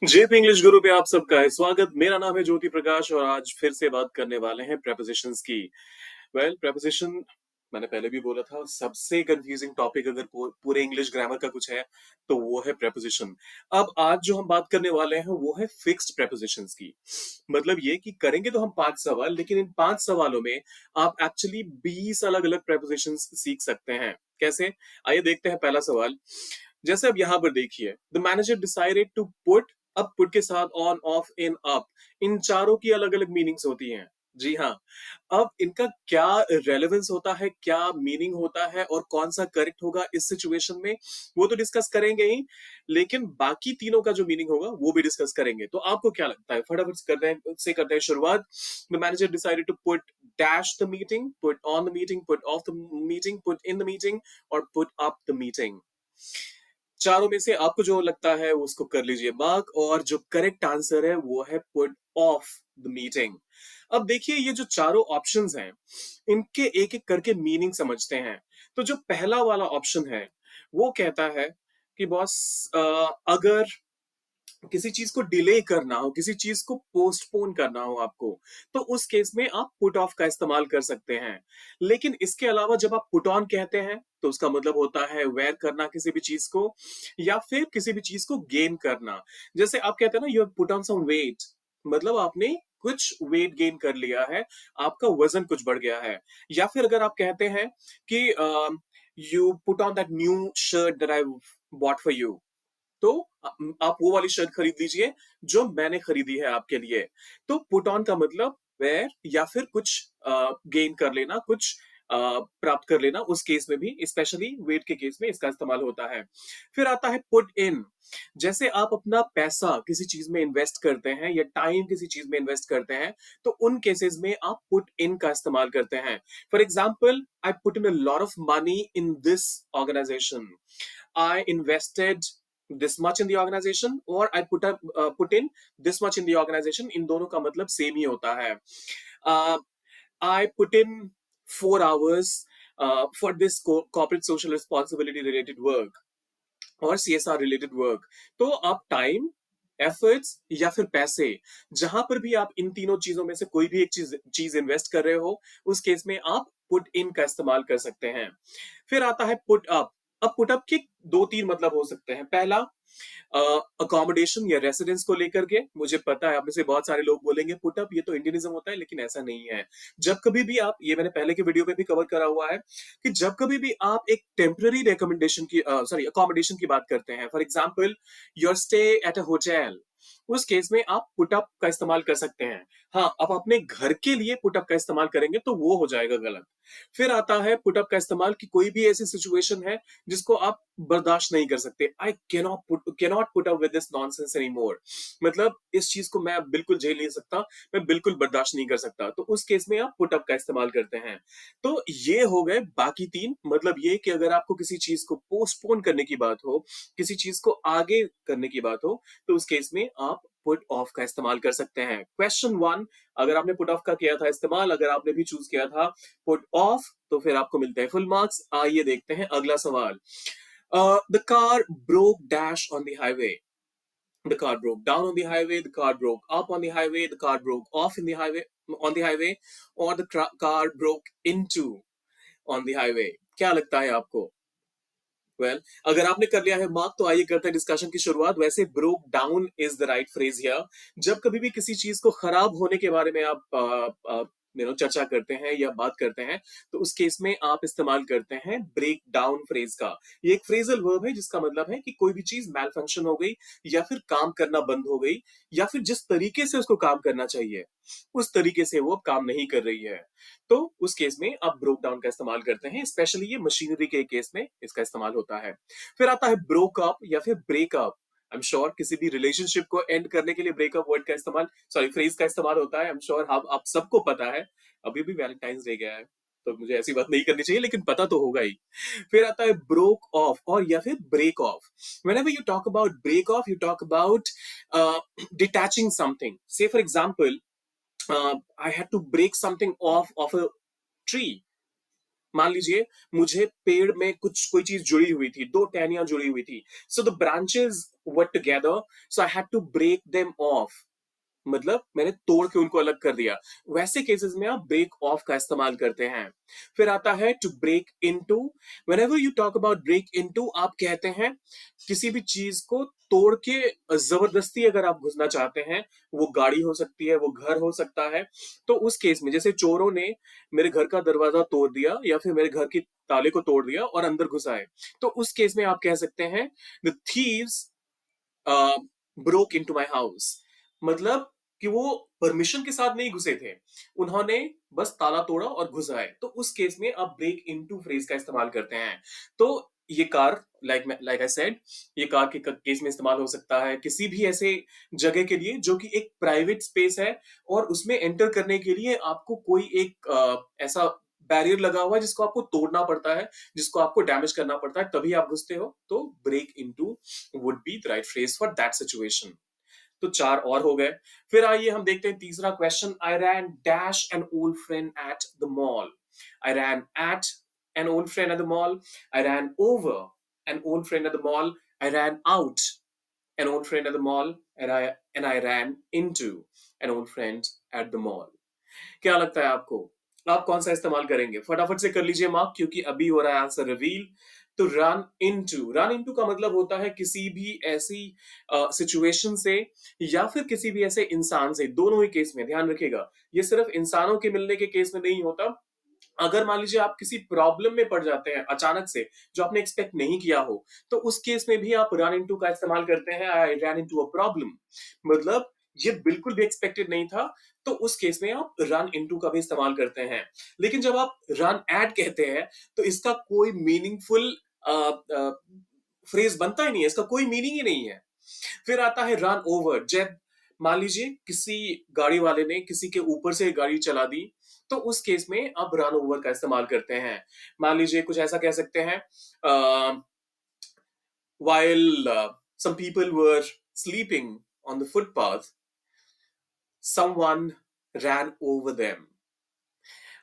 JP English गुरु पे आप सबका है स्वागत। मेरा नाम है ज्योति प्रकाश और आज फिर से बात करने वाले हैं प्रेपोजिशंस की। प्रेपोजिशन मैंने पहले भी बोला था, सबसे कंफ्यूजिंग टॉपिक अगर पूरे इंग्लिश ग्रामर का कुछ है तो वो है प्रेपोजिशन। अब आज जो हम बात करने वाले हैं वो है फिक्स्ड प्रेपोजिशंस की। मतलब ये कि करेंगे तो हम 5 सवाल, लेकिन इन 5 सवालों में आप एक्चुअली 20 अलग अलग प्रेपोजिशंस सीख सकते हैं। कैसे? आइए देखते हैं पहला सवाल। जैसे अब यहां पर देखिए, the manager decided to put, अब पुट के साथ ऑन, ऑफ, इन, अप, इन चारों की अलग अलग मीनिंग्स होती हैं। जी हाँ। अब इनका क्या रेलेवेंस होता है, क्या मीनिंग होता है और कौन सा करेक्ट होगा इस सिचुएशन में, वो तो डिस्कस करेंगे ही, लेकिन बाकी तीनों का जो मीनिंग होगा वो भी डिस्कस करेंगे। तो आपको क्या लगता है? फटाफट करते हैं शुरुआत। The manager decided to put dash the meeting, put on the meeting, put off the meeting, put in the meeting और पुट अप द मीटिंग। चारों में से आपको जो लगता है उसको कर लीजिए मार्क, और जो करेक्ट आंसर है वो है पुट ऑफ द मीटिंग। अब देखिए, ये जो चारों ऑप्शंस हैं इनके एक एक करके मीनिंग समझते हैं। तो जो पहला वाला ऑप्शन है वो कहता है कि बॉस, अगर किसी चीज को डिले करना हो, किसी चीज को पोस्टपोन करना हो आपको, तो उस केस में आप पुट ऑफ का इस्तेमाल कर सकते हैं। लेकिन इसके अलावा जब आप पुट ऑन कहते हैं तो उसका मतलब होता है वेयर करना किसी भी चीज को, या फिर किसी भी चीज को गेन करना। जैसे आप कहते हैं ना, you have put on some weight, मतलब आपने कुछ वेट गेन कर लिया है, आपका वजन कुछ बढ़ गया है। या फिर अगर आप कहते हैं कि you put on that new shirt that I bought for you, तो आप वो वाली शर्ट खरीद लीजिए जो मैंने खरीदी है आपके लिए। तो पुट ऑन का मतलब वेयर या फिर कुछ गेन कर लेना, कुछ प्राप्त कर लेना। उस केस में भी, स्पेशली वेट के केस में इसका इस्तेमाल होता है। फिर आता है पुट इन। जैसे आप अपना पैसा किसी चीज में इन्वेस्ट करते हैं या टाइम किसी चीज में इन्वेस्ट करते हैं, तो उन केसेस में आप पुट इन का इस्तेमाल करते हैं। For example, I put in a lot of money in this organisation, I invested this much in the organization, or I put in this much in the organization। इन दोनों का मतलब same ही होता है। uh, I put in 4 hours for this corporate social responsibility related work और CSR related work। तो आप time, efforts या फिर पैसे, जहां पर भी आप इन तीनों चीजों में से कोई भी एक चीज चीज इन्वेस्ट कर रहे हो, उस केस में आप पुट इन का इस्तेमाल कर सकते हैं। फिर आता है पुट अप। अब पुट अप के दो तीन मतलब हो सकते हैं। पहला, अकोमोडेशन या रेसिडेंस को लेकर के। मुझे पता है आप में से बहुत सारे लोग बोलेंगे पुटअप ये तो इंडियनिज्म होता है, लेकिन ऐसा नहीं है। जब कभी भी आप, ये मैंने पहले के वीडियो में भी कवर करा हुआ है, कि जब कभी भी आप एक टेम्पररी रिकमेंडेशन की, सॉरी, अकोमोडेशन की बात करते हैं, for example your stay at a hotel, उस केस में आप पुटअप का इस्तेमाल कर सकते हैं। हाँ, आप अपने घर के लिए पुटअप का इस्तेमाल करेंगे तो वो हो जाएगा गलत। फिर आता है पुटअप का इस्तेमाल कि कोई भी ऐसी सिचुएशन है जिसको आप बर्दाश्त नहीं कर सकते। I cannot put up with this nonsense any more, मतलब इस चीज को मैं बिल्कुल झेल नहीं सकता, मैं बिल्कुल बर्दाश्त नहीं कर सकता, तो उस केस में आप पुट अप का इस्तेमाल करते हैं। तो ये हो गए बाकी तीन। मतलब ये कि अगर आपको किसी चीज को पोस्टपोन करने की बात हो, किसी चीज को आगे करने की बात हो, तो उस केस में आप पुट ऑफ का इस्तेमाल कर सकते हैं। क्वेश्चन 1, अगर आपने पुट ऑफ का किया था इस्तेमाल, अगर आपने भी चूज किया था पुट ऑफ, तो फिर आपको मिलते हैं फुल मार्क्स। आइए देखते हैं अगला सवाल। The car broke dash on the highway. The car broke down on the highway. The car broke up on the highway. The car broke off in the highway on the highway, or the car broke into on the highway। क्या लगता है आपको? अगर आपने कर लिया है mark, तो आइए करते हैं डिस्कशन की शुरुआत। वैसे broke down is the right phrase here. जब कभी भी किसी चीज को खराब होने के बारे में आप चर्चा करते हैं या बात करते हैं, तो उस केस में आप इस्तेमाल करते हैं ब्रेक डाउन फ्रेज का। ये एक फ्रेजल वर्ब है जिसका मतलब है कि कोई भी चीज मैल फंक्शन हो गई, या फिर काम करना बंद हो गई, या फिर जिस तरीके से उसको काम करना चाहिए उस तरीके से वो काम नहीं कर रही है, तो उस केस में आप ब्रोक डाउन का इस्तेमाल करते हैं। स्पेशली ये मशीनरी के केस में इसका इस्तेमाल होता है। फिर आता है ब्रोक अप या फिर ब्रेकअप। आई एम श्योर किसी भी रिलेशनशिप को एंड करने के लिए ब्रेकअप वर्ड का इस्तेमाल, सॉरी, फ्रेज का इस्तेमाल होता है। आई एम श्योर आप सबको पता है। अभी भी वैलेंटाइंस डे गया है, तो मुझे ऐसी बात नहीं करनी चाहिए, लेकिन पता तो होगा ही। फिर आता है ब्रोक ऑफ और या फिर break off. whenever you talk about break off, you talk about detaching something. Say for example, I had to break something off of a tree, मान लीजिए मुझे पेड़ में कुछ कोई चीज जुड़ी हुई थी, दो टहनियां जुड़ी हुई थी, so the branches were together, so I had to break them off, मतलब मैंने तोड़ के उनको अलग कर दिया। वैसे केसेस में आप ब्रेक ऑफ का इस्तेमाल करते हैं। फिर आता है to break into. Whenever you talk about break into, आप कहते हैं किसी भी चीज को तोड़ के जबरदस्ती अगर आप घुसना चाहते हैं, वो गाड़ी हो सकती है, वो घर हो सकता है, तो उस केस में जैसे चोरों ने मेरे घर का दरवाजा तोड़ दिया या फिर मेरे घर की ताले को तोड़ दिया और अंदर घुस आए, तो उस केस में आप कह सकते हैं the thieves broke into my house. मतलब कि वो परमिशन के साथ नहीं घुसे थे, उन्होंने बस ताला तोड़ा और घुस आए, तो उस केस में आप ब्रेक इनटू फ्रेज का इस्तेमाल करते हैं। तो ये कार, लाइक आई सेड, ये कार के केस में इस्तेमाल हो सकता है किसी भी ऐसे जगह के लिए जो कि एक प्राइवेट स्पेस है और उसमें एंटर करने के लिए आपको कोई एक ऐसा बैरियर लगा हुआ है जिसको आपको तोड़ना पड़ता है, जिसको आपको डैमेज करना पड़ता है, तभी आप घुसते हो, तो break into would be the right phrase for that situation. तो चार और हो गए। फिर आइए हम देखते हैं तीसरा question. I ran dash an old friend at the mall. I ran at an old friend at the mall. I ran over an old friend at the mall. I ran out an old friend at the mall. And I ran into an old friend at the mall. क्या लगता है आपको, आप कौन सा इस्तेमाल करेंगे? फटाफट से कर लीजिए मार्क, क्योंकि अभी हो रहा है आंसर रिवील। तो रन इनटू का मतलब होता है किसी भी ऐसी सिचुएशन से या फिर किसी भी ऐसे इंसान से, दोनों ही केस में ध्यान रखिएगा, ये सिर्फ इंसानों के मिलने के केस में नहीं होता। अगर मान लीजिए आप किसी प्रॉब्लम में पड़ जाते हैं अचानक से, जो आपने एक्सपेक्ट नहीं किया हो, तो उस केस में भी आप रन इनटू का इस्तेमाल करते हैं। I run into a problem, मतलब ये बिल्कुल भी एक्सपेक्टेड नहीं था, तो उस केस में आप रन इनटू का भी इस्तेमाल करते हैं। लेकिन जब आप रन एट कहते हैं, तो इसका कोई मीनिंगफुल फ्रेज बनता ही नहीं है, इसका कोई मीनिंग ही नहीं है। फिर आता है रन ओवर। जब मान लीजिए किसी गाड़ी वाले ने किसी के ऊपर से गाड़ी चला दी, तो उस केस में आप रन ओवर का इस्तेमाल करते हैं। मान लीजिए कुछ ऐसा कह सकते हैं, while some people were sleeping on the footpath, someone ran over them.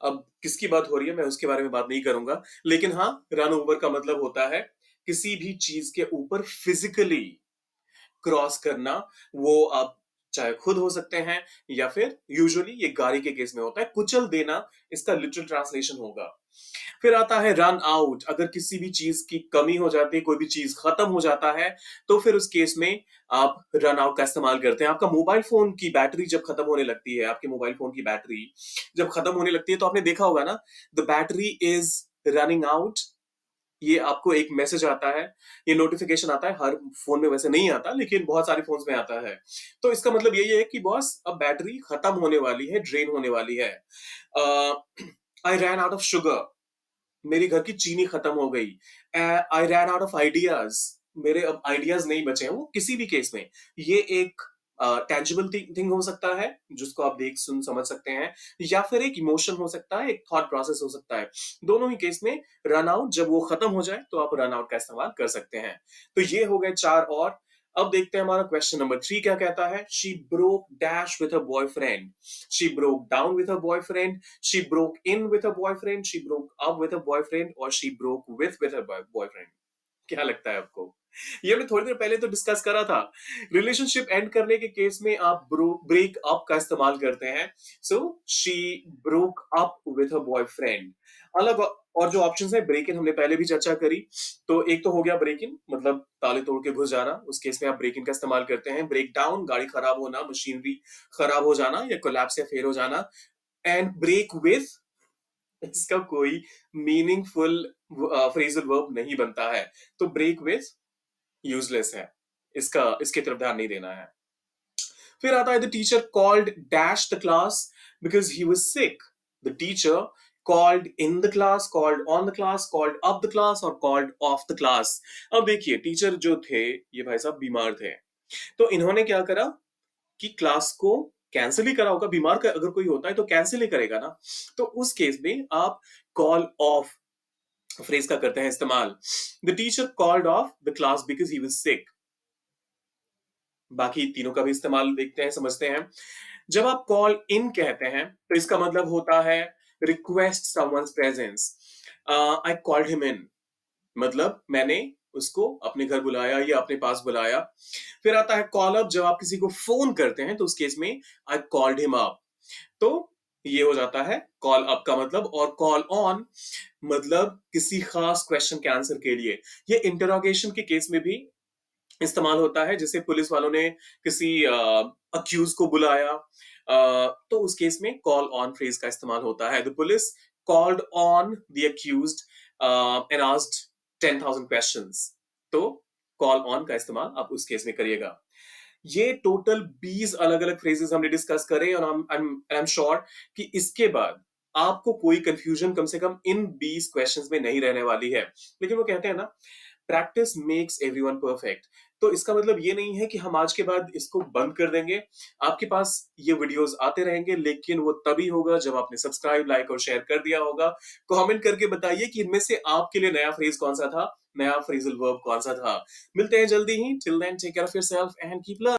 अब किसकी बात हो रही है मैं उसके बारे में बात नहीं करूंगा, लेकिन हाँ, रन ओवर का मतलब होता है किसी भी चीज के ऊपर फिजिकली क्रॉस करना। वो आप चाहे खुद हो सकते हैं या फिर यूजुअली ये गाड़ी के केस में होता है, कुचल देना इसका लिटरल ट्रांसलेशन होगा। फिर आता है रन आउट। अगर किसी भी चीज की कमी हो जाती है, कोई भी चीज खत्म हो जाता है, तो फिर उस केस में आप रन आउट का इस्तेमाल करते हैं। आपका मोबाइल फोन की बैटरी जब खत्म होने लगती है, आपके मोबाइल फोन की बैटरी जब खत्म होने लगती है, तो आपने देखा होगा ना, the battery is running out. ये आपको एक मैसेज आता है, ये नोटिफिकेशन आता है, हर फोन में वैसे नहीं आता लेकिन बहुत सारे फोन्स में आता है। तो इसका मतलब यही है कि बॉस अब बैटरी खत्म होने वाली है, ड्रेन होने वाली है। आई रैन आउट ऑफ शुगर, मेरी घर की चीनी खत्म हो गई। आई रैन आउट ऑफ आइडियाज, मेरे अब आइडियाज नहीं बचे हैं। वो किसी भी केस में ये एक टेंजिबल थिंग हो सकता है जिसको आप देख सुन समझ सकते हैं, या फिर एक इमोशन हो सकता है, एक थॉट प्रोसेस हो सकता है। दोनों ही केस में रन आउट जब वो खत्म हो जाए तो आप रन आउट का इस्तेमाल कर सकते हैं। तो ये हो गए चार और। अब देखते हैं हमारा क्वेश्चन नंबर 3 क्या कहता है। She broke dash with a boyfriend. She broke down with a boyfriend. She broke in with a boyfriend, she broke up with a boyfriend, or she broke with a boyfriend. क्या लगता है आपको? ये हमने थोड़ी देर पहले तो डिस्कस करा था। रिलेशनशिप एंड करने के केस में आप ब्रेक अप का इस्तेमाल करते हैं। So she broke up with a boyfriend. अलग और जो ऑप्शंस है, ब्रेक इन हमने पहले भी चर्चा करी। तो एक तो हो गया ब्रेक इन, मतलब ताले तोड़ के घुस जाना, उस केस में आप ब्रेक इन का इस्तेमाल करते हैं। ब्रेक डाउन, गाड़ी खराब होना, मशीनरी खराब हो जाना या कोलैप्स या फेल हो जाना। एंड ब्रेक विथ, इसका कोई मीनिंगफुल फ्रेजल वर्ब नहीं बनता है, तो ब्रेक विथ यूजलेस है, इसका इसके तरफ ध्यान नहीं देना है। फिर आता है the teacher called dash the class because he was sick. The teacher called in the class, called on the class, called up the class और कॉल्ड ऑफ द क्लास। अब देखिए टीचर जो थे, ये भाई साहब बीमार थे, तो इन्होंने क्या करा कि क्लास को कैंसिल ही करा होगा। बीमार का अगर कोई होता है तो कैंसिल ही करेगा ना, तो उस केस में आप कॉल ऑफ फ्रेज का करते हैं इस्तेमाल। The teacher called off the class because he was sick. बाकी तीनों का भी इस्तेमाल देखते हैं, समझते हैं। जब आप कॉल इन कहते हैं तो इसका मतलब होता है request someone's presence. I called him in, मतलब मैंने उसको अपने घर बुलाया या अपने पास बुलाया। फिर आता है कॉल अप, जब आप किसी को फोन करते हैं तो उस केस में आई कॉल्ड हिम अप। तो ये हो जाता है कॉल अप का मतलब। और कॉल ऑन मतलब किसी खास क्वेश्चन के आंसर के लिए। ये इंटरोगेशन के केस में भी इस्तेमाल होता है, जैसे पुलिस वालों ने किसी अक्यूज को बुलाया, तो उस केस में कॉल ऑन फ्रेज का इस्तेमाल होता है। The police called on the accused and asked 10,000 questions. तो कॉल ऑन का इस्तेमाल आप उस केस में करिएगा। ये टोटल 20 अलग अलग फ्रेजेस हमने डिस्कस करे, और आई एम श्योर कि इसके बाद आपको कोई कंफ्यूजन कम से कम इन 20 क्वेश्चंस में नहीं रहने वाली है। लेकिन वो कहते हैं ना, प्रैक्टिस मेक्स एवरीवन परफेक्ट। तो इसका मतलब ये नहीं है कि हम आज के बाद इसको बंद कर देंगे। आपके पास ये वीडियोस आते रहेंगे, लेकिन वो तभी होगा जब आपने सब्सक्राइब, लाइक और शेयर कर दिया होगा। कमेंट करके बताइए कि इनमें से आपके लिए नया फ्रेज कौन सा था, नया फ्रेजल वर्ब कौन सा था। मिलते हैं जल्दी ही। Till then take care of yourself and keep learning.